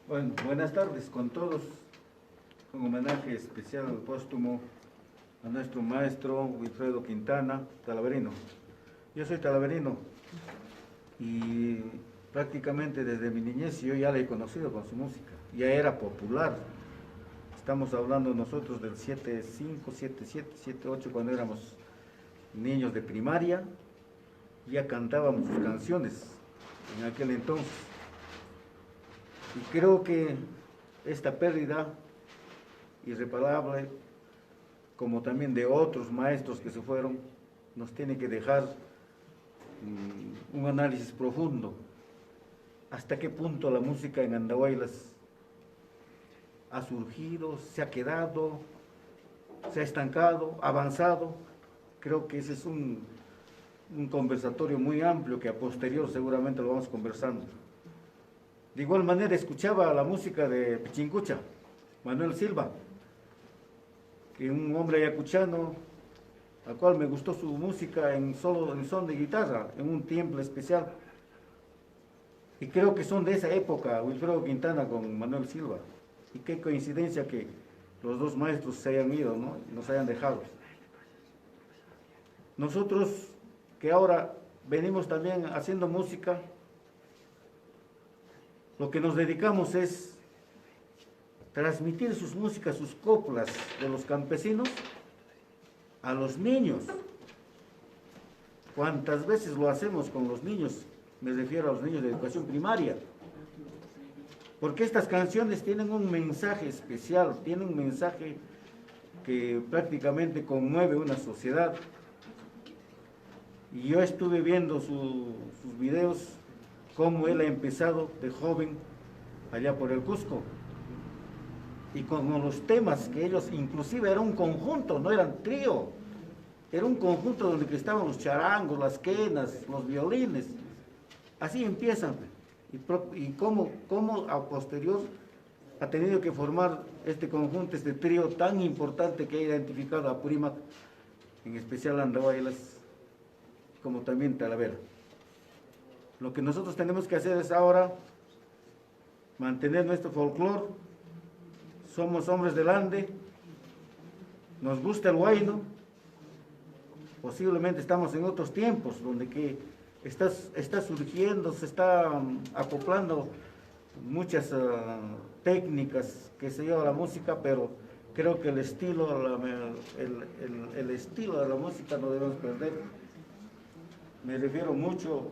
Bueno, buenas tardes con todos. Un homenaje especial póstumo a nuestro maestro Wilfredo Quintana, talaverino. Yo soy talaverino y prácticamente desde mi niñez yo ya le he conocido con su música. Ya era popular. Estamos hablando nosotros del 75, 77, 78, cuando éramos niños de primaria. Ya cantábamos sus canciones en aquel entonces. Y creo que esta pérdida irreparable, como también de otros maestros que se fueron, nos tiene que dejar un análisis profundo. ¿Hasta qué punto la música en Andahuaylas ha surgido, se ha quedado, se ha estancado, ha avanzado? Creo que ese es un conversatorio muy amplio que a posterior seguramente lo vamos conversando. De igual manera escuchaba la música de Pichincucha, Manuel Silva, que un hombre ayacuchano, al cual me gustó su música en son de guitarra, en un tiempo especial. Y creo que son de esa época, Wilfredo Quintana con Manuel Silva. Y qué coincidencia que los dos maestros se hayan ido, ¿no? Y nos hayan dejado. Nosotros, que ahora venimos también haciendo música, lo que nos dedicamos es transmitir sus músicas, sus coplas de los campesinos a los niños. ¿Cuántas veces lo hacemos con los niños? Me refiero a los niños de educación primaria. Porque estas canciones tienen un mensaje especial, tienen un mensaje que prácticamente conmueve una sociedad. Y yo estuve viendo sus videos, cómo él ha empezado de joven allá por el Cusco. Y con los temas que ellos, inclusive era un conjunto, no eran trío, era un conjunto donde estaban los charangos, las quenas, los violines. Así empiezan. Y cómo a posterior ha tenido que formar este conjunto, este trío tan importante que ha identificado a Apurímac, en especial Andahuaylas, como también Talavera. Lo que nosotros tenemos que hacer es ahora mantener nuestro folclore. Somos hombres del Ande, nos gusta el huayno. Posiblemente estamos en otros tiempos donde que está surgiendo, se está acoplando muchas técnicas que se lleva a la música, pero creo que el estilo de la música no debemos perder. Me refiero mucho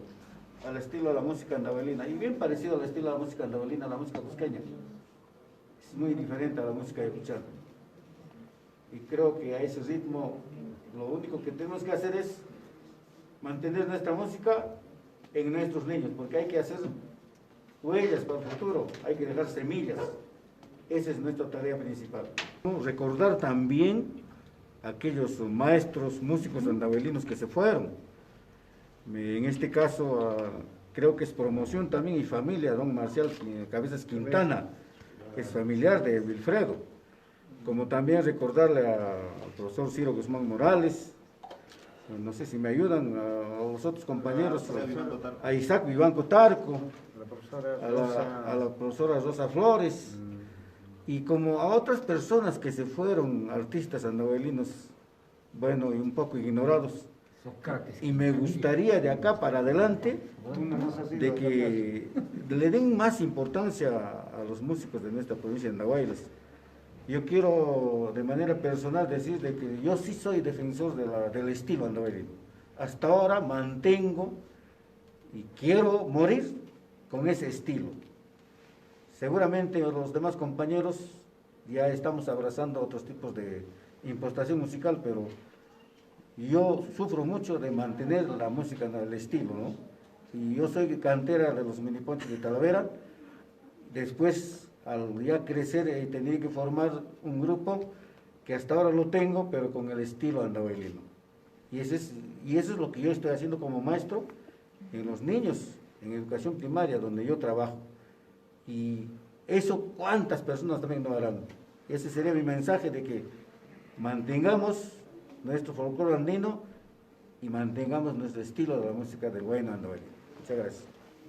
al estilo de la música andahuelina, y bien parecido al estilo de la música andahuelina, la música cusqueña. Es muy diferente a la música ayacuchana. Y creo que a ese ritmo lo único que tenemos que hacer es mantener nuestra música en nuestros niños, porque hay que hacer huellas para el futuro, hay que dejar semillas. Esa es nuestra tarea principal. Recordar también a aquellos maestros, músicos andahuelinos que se fueron. En este caso, creo que es promoción también y familia, don Marcial Cabezas Quintana, que es familiar de Wilfredo. Como también recordarle al profesor Ciro Guzmán Morales, no sé si me ayudan, a los otros compañeros, a Isaac Vivanco Tarco, a la profesora Rosa Flores, y como a otras personas que se fueron, artistas andahuelinos, bueno, y un poco ignorados. Y me gustaría de acá para adelante de que le den más importancia a los músicos de nuestra provincia de Andahuaylas. Yo quiero de manera personal decir de que yo sí soy defensor del estilo andahuaylino. Hasta ahora mantengo y quiero morir con ese estilo. Seguramente los demás compañeros ya estamos abrazando otros tipos de impostación musical, pero yo sufro mucho de mantener la música del estilo, ¿no? Y yo soy cantera de los miniponches de Talavera. Después, al ya crecer, he tenido que formar un grupo que hasta ahora lo tengo, pero con el estilo andahuaylino. Y eso es lo que yo estoy haciendo como maestro en los niños, en educación primaria, donde yo trabajo. Y eso, ¿cuántas personas también no harán? Ese sería mi mensaje, de que mantengamos nuestro folclore andino y mantengamos nuestro estilo de la música del huayno andahuaylino. Muchas gracias.